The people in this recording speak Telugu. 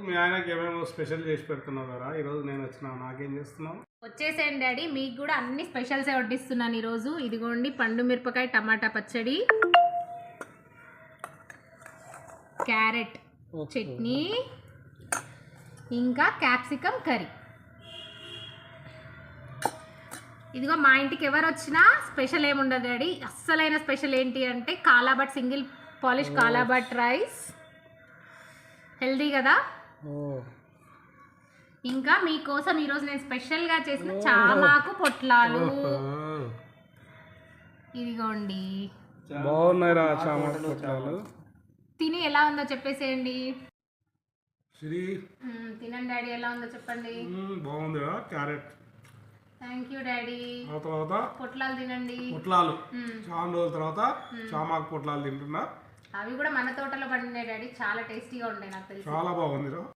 మీ ఆయనకి ఏమేమో స్పెషల్ చేసి పెడుతున్నావు కదా, ఈరోజు నేను వచ్చినా, నాకేం చేస్తున్నావు? వచ్చేసేయండి డాడీ, మీకు కూడా అన్ని స్పెషల్సే వడ్డిస్తున్నాను ఈరోజు. ఇదిగోండి పండు మిరపకాయ టమాటా పచ్చడి, క్యారెట్ చట్నీ, ఇంకా క్యాప్సికమ్ కర్రీ. ఇదిగో మా ఇంటికి ఎవరు వచ్చినా స్పెషల్ ఏముండదు డాడీ. అస్సలైన స్పెషల్ ఏంటి అంటే కాలాబట్, సింగిల్ పాలిష్ కాలాబట్ రైస్. హెల్దీ కదా. ఇంకా మీకోసం ఈరోజు నేను స్పెషల్గా చేసిన చామాకు పొట్లాలు. ఇదిగోండి, బాగున్నాయిరా చామాకు పొట్లాలు. తిని ఎలా ఉందో చెప్పేసేయండి. తినండి డాడీ, ఎలా ఉందో చెప్పండి. బాగుంది క్యారెట్. Thank you daddy. తర్వాత పొట్లాలు తినండి. పొట్లాలు చాలా రోజుల తర్వాత చామాకు పొట్లాలు తింటున్నా. అవి కూడా మన తోటలో పండినాయి డాడీ, చాలా టేస్టీగా ఉంటాయి. నాకు తెలిసి చాలా బాగుంది.